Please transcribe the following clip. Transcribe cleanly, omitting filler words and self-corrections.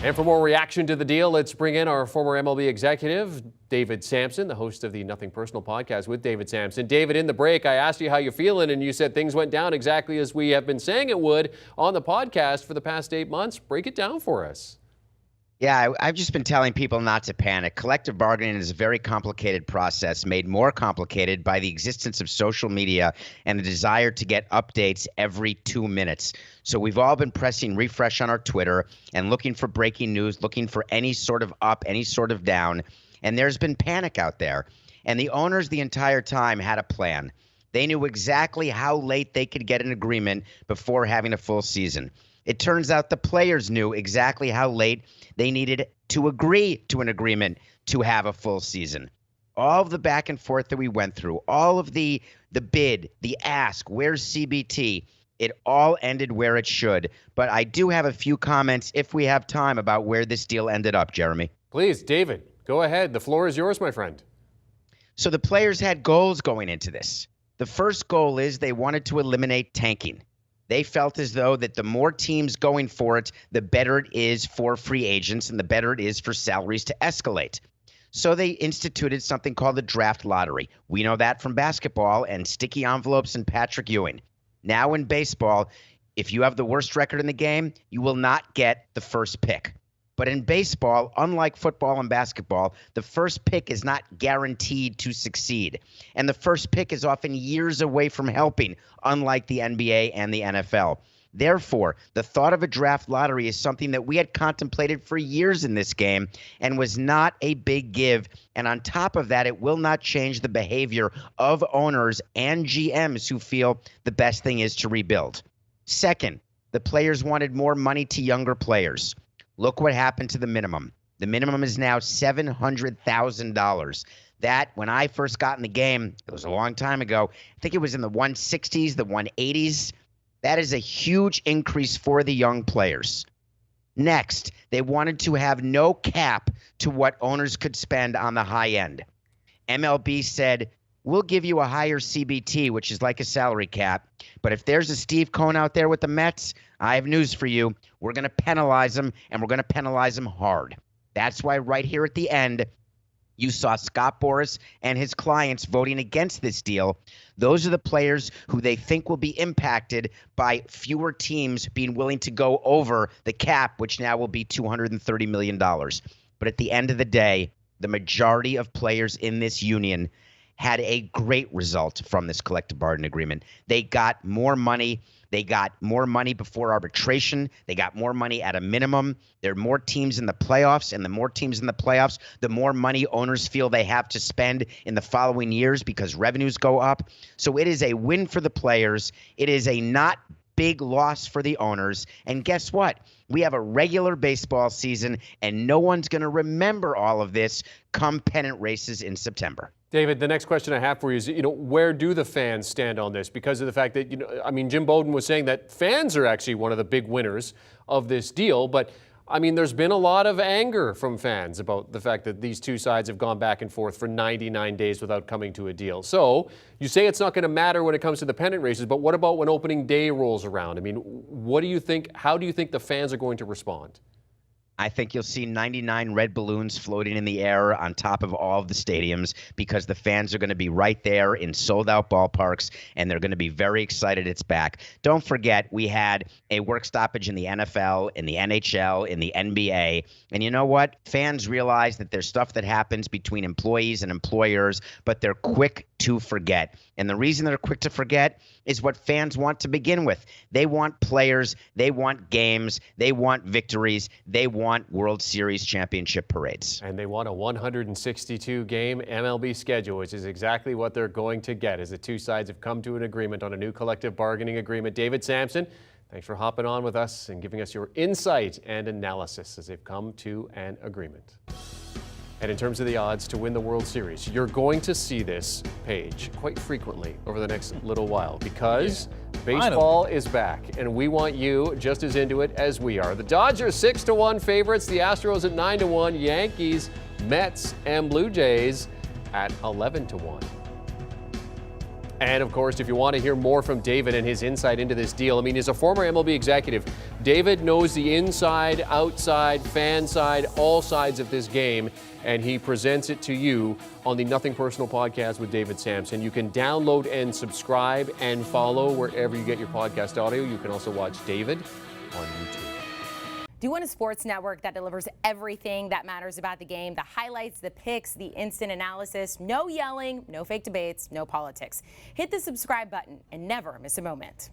And for more reaction to the deal, let's bring in our former MLB executive, David Samson, the host of the Nothing Personal podcast with David Samson. David, in the break, I asked you how you're feeling, and you said things went down exactly as we have been saying it would on the podcast for the past 8 months. Break it down for us. Yeah, I've just been telling people not to panic. Collective bargaining is a very complicated process, made more complicated by the existence of social media and the desire to get updates every 2 minutes. So we've all been pressing refresh on our Twitter and looking for breaking news, looking for any sort of up, any sort of down. And there's been panic out there. And the owners the entire time had a plan. They knew exactly how late they could get an agreement before having a full season. It turns out the players knew exactly how late they needed to agree to an agreement to have a full season. All of the back and forth that we went through, all of the bid, the ask, where's CBT, it all ended where it should. But I do have a few comments, if we have time, about where this deal ended up, Jeremy. Please, David, go ahead. The floor is yours, my friend. So the players had goals going into this. The first goal is they wanted to eliminate tanking. They felt as though that the more teams going for it, the better it is for free agents and the better it is for salaries to escalate. So they instituted something called the draft lottery. We know that from basketball and sticky envelopes and Patrick Ewing. Now in baseball, if you have the worst record in the game, you will not get the first pick. But in baseball, unlike football and basketball, the first pick is not guaranteed to succeed. And the first pick is often years away from helping, unlike the NBA and the NFL. Therefore, the thought of a draft lottery is something that we had contemplated for years in this game and was not a big give. And on top of that, it will not change the behavior of owners and GMs who feel the best thing is to rebuild. Second, the players wanted more money to younger players. Look what happened to the minimum. The minimum is now $700,000. That, when I first got in the game, it was a long time ago, I think it was in the 160s, the 180s. That is a huge increase for the young players. Next, they wanted to have no cap to what owners could spend on the high end. MLB said, we'll give you a higher CBT, which is like a salary cap. But if there's a Steve Cohen out there with the Mets, I have news for you. We're going to penalize him, and we're going to penalize him hard. That's why right here at the end, you saw Scott Boras and his clients voting against this deal. Those are the players who they think will be impacted by fewer teams being willing to go over the cap, which now will be $230 million. But at the end of the day, the majority of players in this union had a great result from this collective bargaining agreement. They got more money. They got more money before arbitration. They got more money at a minimum. There are more teams in the playoffs, and the more teams in the playoffs, the more money owners feel they have to spend in the following years because revenues go up. So it is a win for the players. It is a not big loss for the owners. And guess what? We have a regular baseball season, and no one's going to remember all of this come pennant races in September. David, the next question I have for you is, where do the fans stand on this? Because of the fact that, Jim Bowden was saying that fans are actually one of the big winners of this deal. But, there's been a lot of anger from fans about the fact that these two sides have gone back and forth for 99 days without coming to a deal. So you say it's not going to matter when it comes to the pennant races, but what about when opening day rolls around? What do you think? How do you think the fans are going to respond? I think you'll see 99 red balloons floating in the air on top of all of the stadiums because the fans are going to be right there in sold-out ballparks, and they're going to be very excited it's back. Don't forget, we had a work stoppage in the NFL, in the NHL, in the NBA, and you know what? Fans realize that there's stuff that happens between employees and employers, but they're quick to forget. And the reason they're quick to forget is what fans want to begin with. They want players, they want games, they want victories, they want World Series championship parades. And they want a 162-game MLB schedule, which is exactly what they're going to get as the two sides have come to an agreement on a new collective bargaining agreement. David Samson, thanks for hopping on with us and giving us your insight and analysis as they've come to an agreement. And in terms of the odds to win the World Series, you're going to see this page quite frequently over the next little while because baseball is back, and we want you just as into it as we are. The Dodgers 6-1 favorites, the Astros at 9-1, Yankees, Mets, and Blue Jays at 11-1. And of course, if you want to hear more from David and his insight into this deal, I mean, as a former MLB executive, David knows the inside, outside, fan side, all sides of this game, and he presents it to you on the Nothing Personal podcast with David Samson. You can download and subscribe and follow wherever you get your podcast audio. You can also watch David on YouTube. Do you want a sports network that delivers everything that matters about the game? The highlights, the picks, the instant analysis, no yelling, no fake debates, no politics. Hit the subscribe button and never miss a moment.